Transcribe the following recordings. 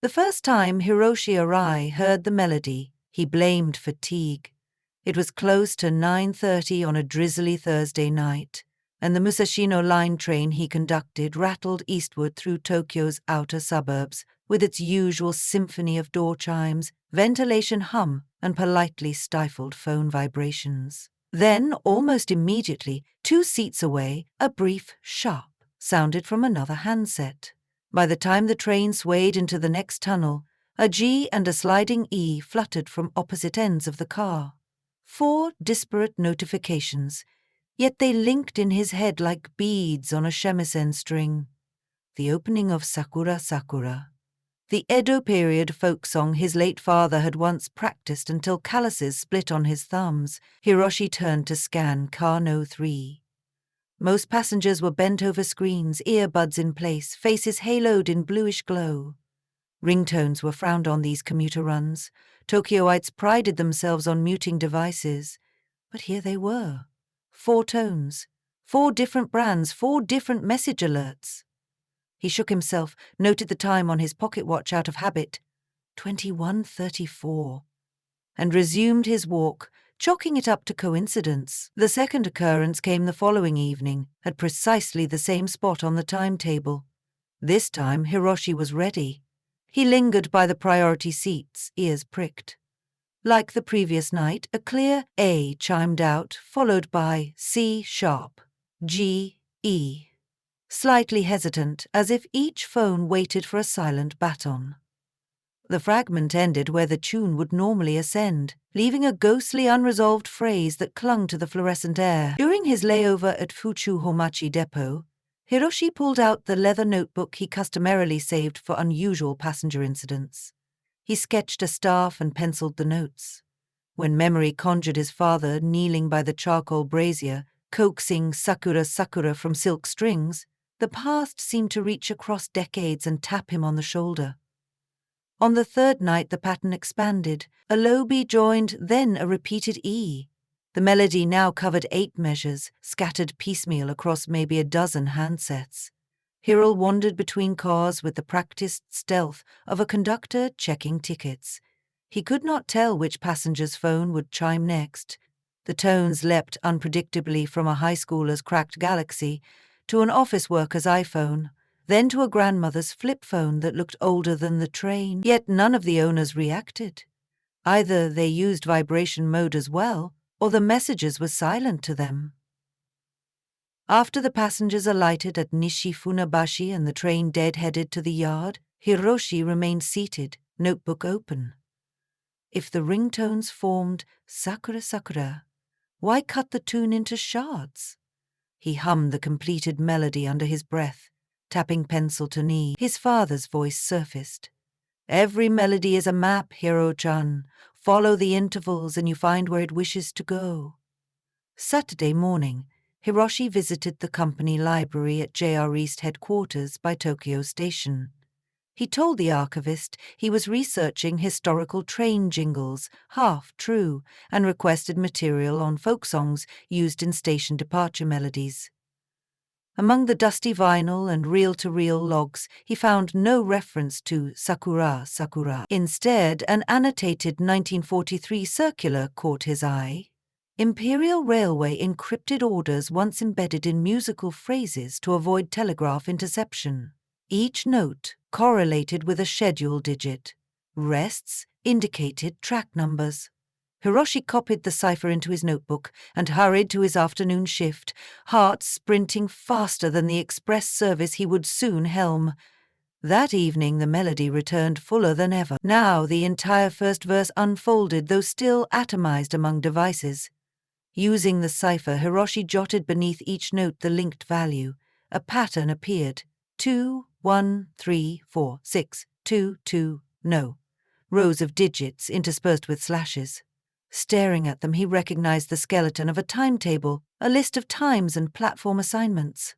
The first time Hiroshi Arai heard the melody, he blamed fatigue. It was close to 9:30 on a drizzly Thursday night, and the Musashino line train he conducted rattled eastward through Tokyo's outer suburbs with its usual symphony of door chimes, ventilation hum, and politely stifled phone vibrations. Then, almost immediately, 2 seats away, a brief sharp sounded from another handset. By the time the train swayed into the next tunnel, a G and a sliding E fluttered from opposite ends of the car. 4 disparate notifications, yet they linked in his head like beads on a shamisen string. The opening of Sakura Sakura, the Edo period folk song his late father had once practiced until calluses split on his thumbs. Hiroshi turned to scan car No. 3. Most passengers were bent over screens, earbuds in place, faces haloed in bluish glow. Ringtones were frowned on these commuter runs. Tokyoites prided themselves on muting devices. But here they were. 4 tones, 4 different brands, 4 different message alerts. He shook himself, noted the time on his pocket watch out of habit, 21:34, and resumed his walk, chalking it up to coincidence. The second occurrence came the following evening, at precisely the same spot on the timetable. This time Hiroshi was ready. He lingered by the priority seats, ears pricked. Like the previous night, a clear A chimed out, followed by C sharp, G, E. Slightly hesitant, as if each phone waited for a silent baton. The fragment ended where the tune would normally ascend, leaving a ghostly unresolved phrase that clung to the fluorescent air. During his layover at Fuchu Homachi Depot, Hiroshi pulled out the leather notebook he customarily saved for unusual passenger incidents. He sketched a staff and penciled the notes. When memory conjured his father kneeling by the charcoal brazier, coaxing Sakura Sakura from silk strings, the past seemed to reach across decades and tap him on the shoulder. On the third night the pattern expanded. A low B joined, then a repeated E. The melody now covered 8 measures, scattered piecemeal across maybe a dozen handsets. Hiro wandered between cars with the practiced stealth of a conductor checking tickets. He could not tell which passenger's phone would chime next. The tones leapt unpredictably from a high schooler's cracked Galaxy to an office worker's iPhone, then to a grandmother's flip phone that looked older than the train. Yet none of the owners reacted. Either they used vibration mode as well, or the messages were silent to them. After the passengers alighted at Nishi-Funabashi and the train dead-headed to the yard, Hiroshi remained seated, notebook open. If the ringtones formed Sakura Sakura, why cut the tune into shards? He hummed the completed melody under his breath, tapping pencil to knee. His father's voice surfaced. Every melody is a map, Hiro-chan. Follow the intervals and you find where it wishes to go. Saturday morning, Hiroshi visited the company library at JR East headquarters by Tokyo Station. He told the archivist he was researching historical train jingles, half true, and requested material on folk songs used in station departure melodies. Among the dusty vinyl and reel-to-reel logs, he found no reference to Sakura Sakura. Instead, an annotated 1943 circular caught his eye. Imperial Railway encrypted orders once embedded in musical phrases to avoid telegraph interception. Each note correlated with a schedule digit. Rests indicated track numbers. Hiroshi copied the cipher into his notebook and hurried to his afternoon shift, heart sprinting faster than the express service he would soon helm. That evening the melody returned fuller than ever. Now the entire first verse unfolded, though still atomized among devices. Using the cipher, Hiroshi jotted beneath each note the linked value. A pattern appeared. 2, 1, 3, 4, 6, 2, 2, no. Rows of digits interspersed with slashes. Staring at them, he recognized the skeleton of a timetable, a list of times and platform assignments.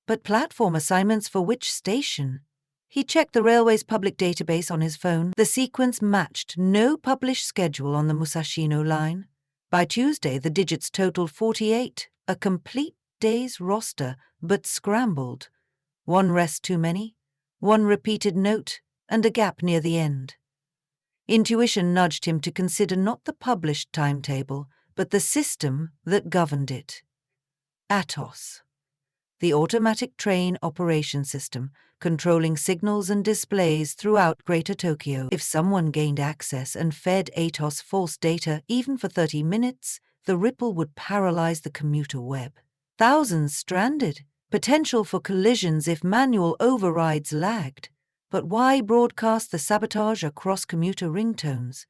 But platform assignments for which station? He checked the railway's public database on his phone. The sequence matched no published schedule on the Musashino line. By Tuesday, the digits totaled 48, a complete day's roster, but scrambled. 1 rest too many, 1 repeated note, and a gap near the end. Intuition nudged him to consider not the published timetable, but the system that governed it. Atos, the automatic train operation system, controlling signals and displays throughout Greater Tokyo. If someone gained access and fed Atos false data even for 30 minutes, the ripple would paralyze the commuter web. Thousands stranded, potential for collisions if manual overrides lagged. But why broadcast the sabotage across commuter ringtones?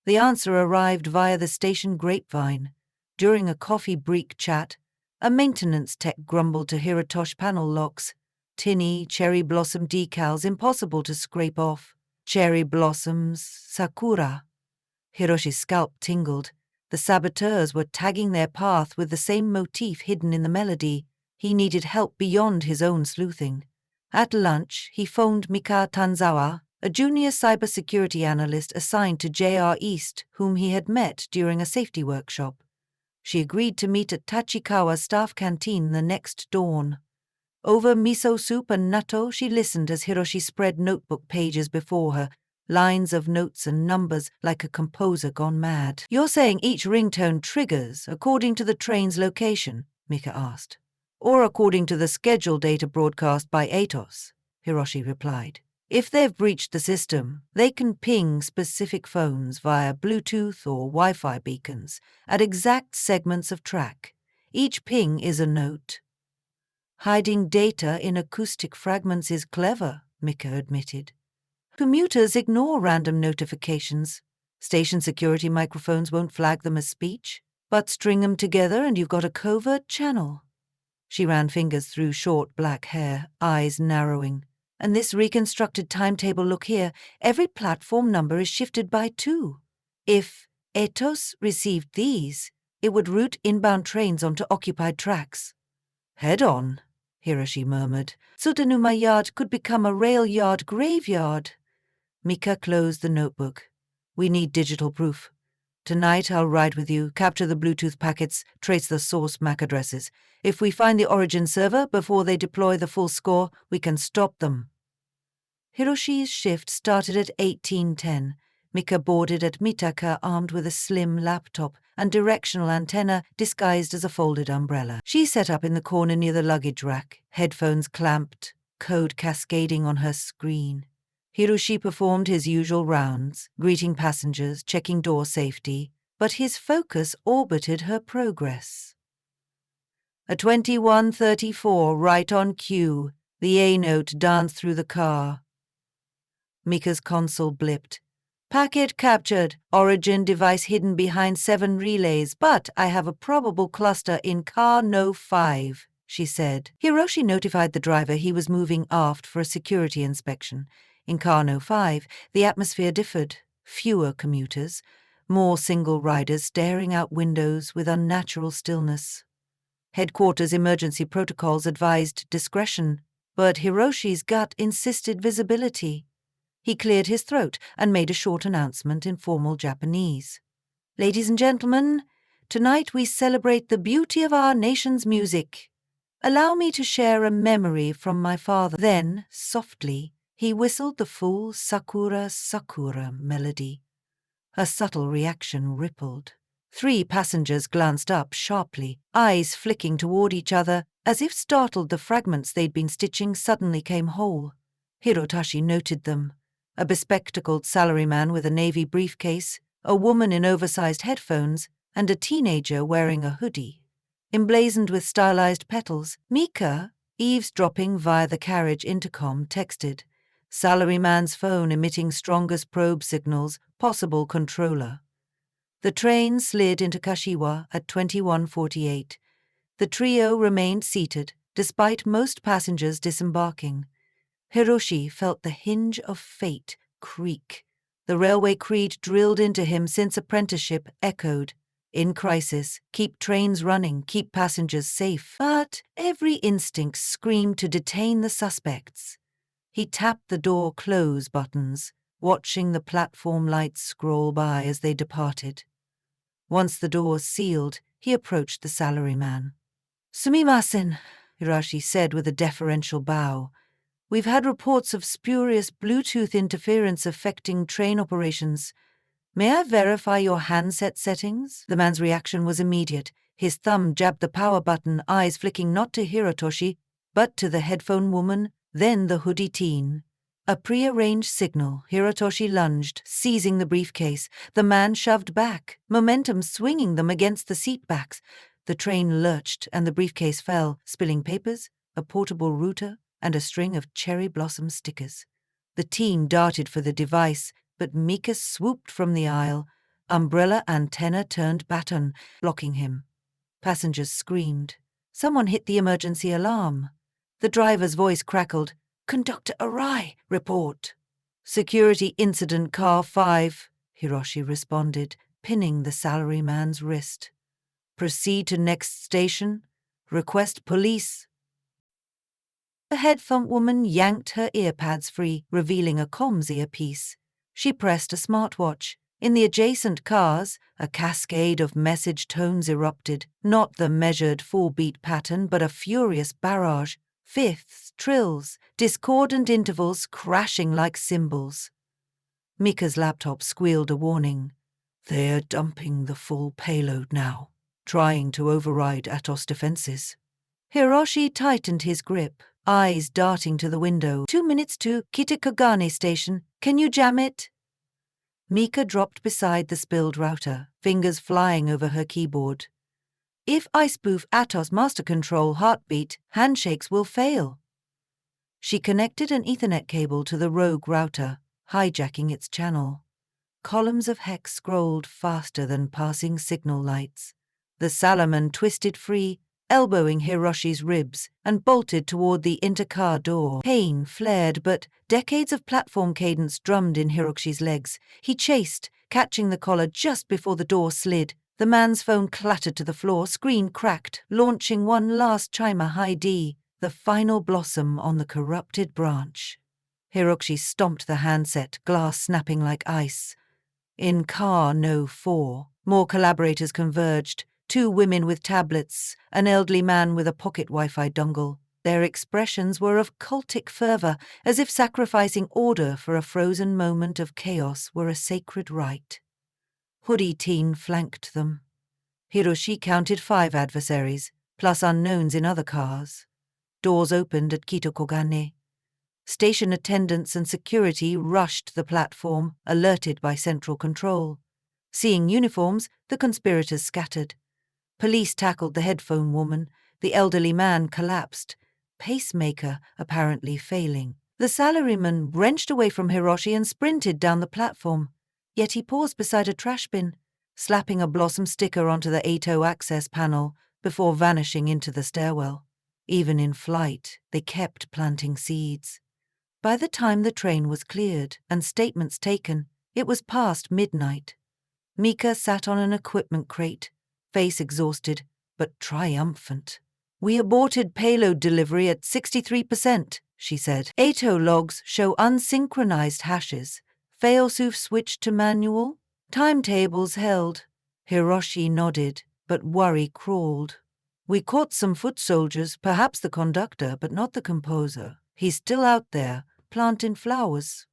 The answer arrived via the station grapevine. During a coffee break chat, a maintenance tech grumbled to Hirotosh panel locks. Tinny, cherry blossom decals impossible to scrape off. Cherry blossoms, sakura. Hiroshi's scalp tingled. The saboteurs were tagging their path with the same motif hidden in the melody. He needed help beyond his own sleuthing. At lunch, he phoned Mika Tanzawa, a junior cybersecurity analyst assigned to JR East, whom he had met during a safety workshop. She agreed to meet at Tachikawa's staff canteen the next dawn. Over miso soup and natto, she listened as Hiroshi spread notebook pages before her, lines of notes and numbers like a composer gone mad. "You're saying each ringtone triggers according to the train's location?" Mika asked. "Or according to the schedule data broadcast by Atos," Hiroshi replied. "If they've breached the system, they can ping specific phones via Bluetooth or Wi-Fi beacons at exact segments of track. Each ping is a note." "Hiding data in acoustic fragments is clever," Mika admitted. "Commuters ignore random notifications. Station security microphones won't flag them as speech, but string them together and you've got a covert channel." She ran fingers through short black hair, eyes narrowing. "And this reconstructed timetable, look here, every platform number is shifted by 2. If Atos received these, it would route inbound trains onto occupied tracks." "Head on," Hiroshi murmured. "Tsudanuma Yard could become a rail yard graveyard." Mika closed the notebook. "We need digital proof. Tonight I'll ride with you, capture the Bluetooth packets, trace the source MAC addresses. If we find the origin server before they deploy the full score, we can stop them." Hiroshi's shift started at 1810. Mika boarded at Mitaka armed with a slim laptop and directional antenna disguised as a folded umbrella. She set up in the corner near the luggage rack, headphones clamped, code cascading on her screen. Hiroshi performed his usual rounds, greeting passengers, checking door safety, but his focus orbited her progress. A 21:34, right on cue. The A note danced through the car. Mika's console blipped. "Packet captured. Origin device hidden behind 7 relays, but I have a probable cluster in car No. 5, she said. Hiroshi notified the driver he was moving aft for a security inspection. In car No. 5, the atmosphere differed. Fewer commuters, more single riders staring out windows with unnatural stillness. Headquarters emergency protocols advised discretion, but Hiroshi's gut insisted visibility. He cleared his throat and made a short announcement in formal Japanese. "Ladies and gentlemen, tonight we celebrate the beauty of our nation's music. Allow me to share a memory from my father." Then, softly, he whistled the full Sakura Sakura melody. A subtle reaction rippled. 3 passengers glanced up sharply, eyes flicking toward each other, as if startled the fragments they'd been stitching suddenly came whole. Hirotashi noted them. A bespectacled salaryman with a navy briefcase, a woman in oversized headphones, and a teenager wearing a hoodie. Emblazoned with stylized petals, Mika, eavesdropping via the carriage intercom, texted. Salaryman's phone emitting strongest probe signals, possible controller. The train slid into Kashiwa at 21:48. The trio remained seated, despite most passengers disembarking. Hiroshi felt the hinge of fate creak. The railway creed drilled into him since apprenticeship echoed. In crisis, keep trains running, keep passengers safe. But every instinct screamed to detain the suspects. He tapped the door close buttons, watching the platform lights scroll by as they departed. Once the doors sealed, he approached the salaryman. "Sumimasen," Hiroshi said with a deferential bow. We've had reports of spurious Bluetooth interference affecting train operations. May I verify your handset settings? The man's reaction was immediate. His thumb jabbed the power button, eyes flicking not to Hirotoshi, but to the headphone woman, then the hoodie teen. A prearranged signal, Hirotoshi lunged, seizing the briefcase. The man shoved back, momentum swinging them against the seat backs. The train lurched and the briefcase fell, spilling papers, a portable router, and a string of cherry blossom stickers. The teen darted for the device, but Mika swooped from the aisle. Umbrella antenna turned baton, blocking him. Passengers screamed. Someone hit the emergency alarm. The driver's voice crackled. "Conductor Arai, report." "Security incident car 5, Hiroshi responded, pinning the salaryman's wrist. "Proceed to next station. Request police." The headphone woman yanked her earpads free, revealing a comms earpiece. She pressed a smartwatch. In the adjacent cars, a cascade of message tones erupted, not the measured 4-beat pattern, but a furious barrage, fifths, trills, discordant intervals crashing like cymbals. Mika's laptop squealed a warning. "They're dumping the full payload now, trying to override Atos defenses." Hiroshi tightened his grip, eyes darting to the window. 2 minutes to Kitakagane Station. Can you jam it? Mika dropped beside the spilled router, fingers flying over her keyboard. If I spoof Atos master control heartbeat, handshakes will fail. She connected an Ethernet cable to the rogue router, hijacking its channel. Columns of hex scrolled faster than passing signal lights. The Salaman twisted free, elbowing Hiroshi's ribs, and bolted toward the intercar door. Pain flared, but decades of platform cadence drummed in Hiroshi's legs. He chased, catching the collar just before the door slid. The man's phone clattered to the floor, screen cracked, launching one last chimer high D, the final blossom on the corrupted branch. Hiroshi stomped the handset, glass snapping like ice. In car no 4, more collaborators converged. 2 women with tablets, an elderly man with a pocket Wi-Fi dongle. Their expressions were of cultic fervor, as if sacrificing order for a frozen moment of chaos were a sacred rite. Hoodie teen flanked them. Hiroshi counted 5 adversaries, plus unknowns in other cars. Doors opened at Kitokogane. Station attendants and security rushed the platform, alerted by central control. Seeing uniforms, the conspirators scattered. Police tackled the headphone woman. The elderly man collapsed, pacemaker apparently failing. The salaryman wrenched away from Hiroshi and sprinted down the platform. Yet he paused beside a trash bin, slapping a blossom sticker onto the 8.0 access panel before vanishing into the stairwell. Even in flight, they kept planting seeds. By the time the train was cleared and statements taken, it was past midnight. Mika sat on an equipment crate, face exhausted, but triumphant. "We aborted payload delivery at 63%, she said. 8.0 logs show unsynchronized hashes. Failsafe switched to manual. Timetables held." Hiroshi nodded, but worry crawled. "We caught some foot soldiers, perhaps the conductor, but not the composer. He's still out there, planting flowers."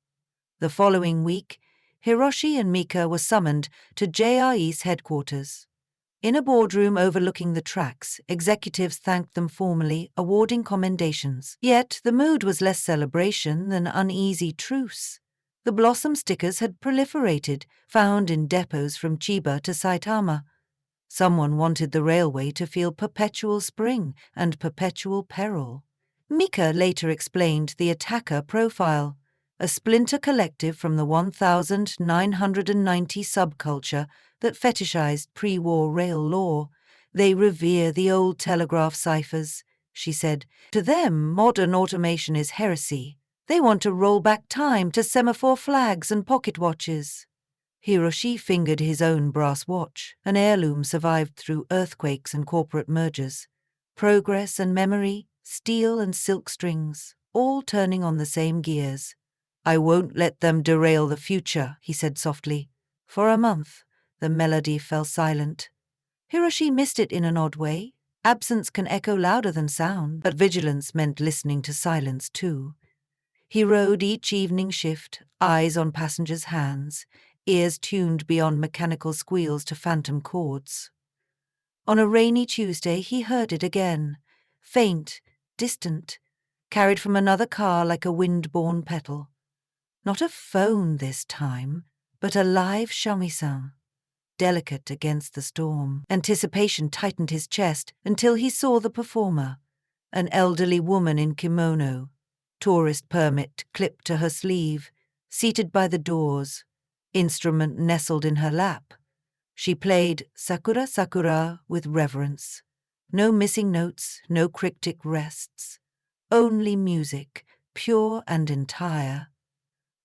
The following week, Hiroshi and Mika were summoned to JRE's headquarters. In a boardroom overlooking the tracks, executives thanked them formally, awarding commendations. Yet the mood was less celebration than uneasy truce. The blossom stickers had proliferated, found in depots from Chiba to Saitama. Someone wanted the railway to feel perpetual spring and perpetual peril. Mika later explained the attacker profile, a splinter collective from the 1990 subculture that fetishized pre-war rail lore. "They revere the old telegraph ciphers," she said. "To them, modern automation is heresy. They want to roll back time to semaphore flags and pocket watches." Hiroshi fingered his own brass watch, an heirloom survived through earthquakes and corporate mergers. Progress and memory, steel and silk strings, all turning on the same gears. "I won't let them derail the future," he said softly. For a month, the melody fell silent. Hiroshi missed it in an odd way. Absence can echo louder than sound, but vigilance meant listening to silence too. He rode each evening shift, eyes on passengers' hands, ears tuned beyond mechanical squeals to phantom chords. On a rainy Tuesday he heard it again, faint, distant, carried from another car like a wind-borne petal. Not a phone this time, but a live shamisen, delicate against the storm. Anticipation tightened his chest until he saw the performer, an elderly woman in kimono, tourist permit clipped to her sleeve, seated by the doors, instrument nestled in her lap. She played Sakura Sakura with reverence. No missing notes, no cryptic rests. Only music, pure and entire.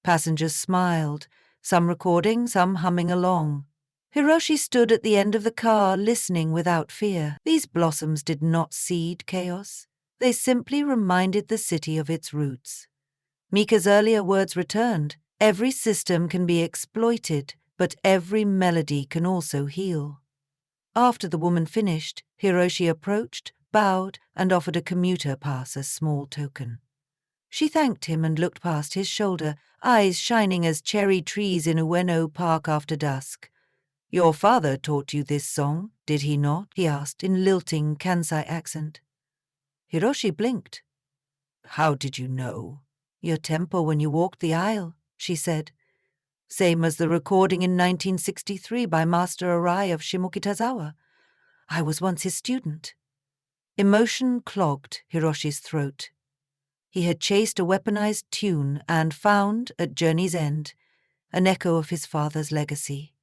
Passengers smiled, some recording, some humming along. Hiroshi stood at the end of the car, listening without fear. These blossoms did not seed chaos. They simply reminded the city of its roots. Mika's earlier words returned. Every system can be exploited, but every melody can also heal. After the woman finished, Hiroshi approached, bowed, and offered a commuter pass as small token. She thanked him and looked past his shoulder, eyes shining as cherry trees in Ueno Park after dusk. "Your father taught you this song, did he not?" he asked in lilting Kansai accent. Hiroshi blinked. "How did you know?" "Your tempo when you walked the aisle," she said. "Same as the recording in 1963 by Master Arai of Shimokitazawa. I was once his student." Emotion clogged Hiroshi's throat. He had chased a weaponized tune and found, at journey's end, an echo of his father's legacy.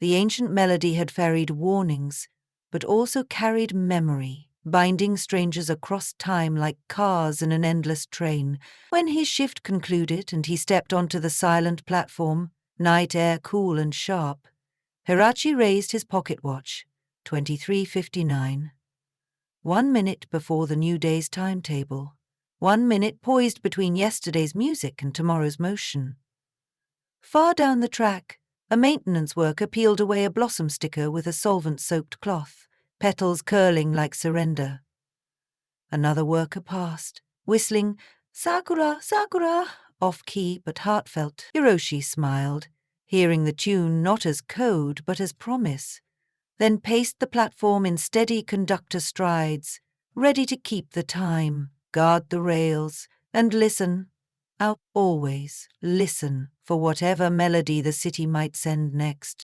The ancient melody had ferried warnings, but also carried memory, binding strangers across time like cars in an endless train. When his shift concluded and he stepped onto the silent platform, night air cool and sharp, Hirachi raised his pocket watch, 23:59. 1 minute before the new day's timetable. 1 minute poised between yesterday's music and tomorrow's motion. Far down the track, a maintenance worker peeled away a blossom sticker with a solvent-soaked cloth, petals curling like surrender. Another worker passed, whistling, "Sakura, Sakura," off-key but heartfelt. Hiroshi smiled, hearing the tune not as code but as promise, then paced the platform in steady conductor strides, ready to keep the time, guard the rails, and listen. Always listen for whatever melody the city might send next.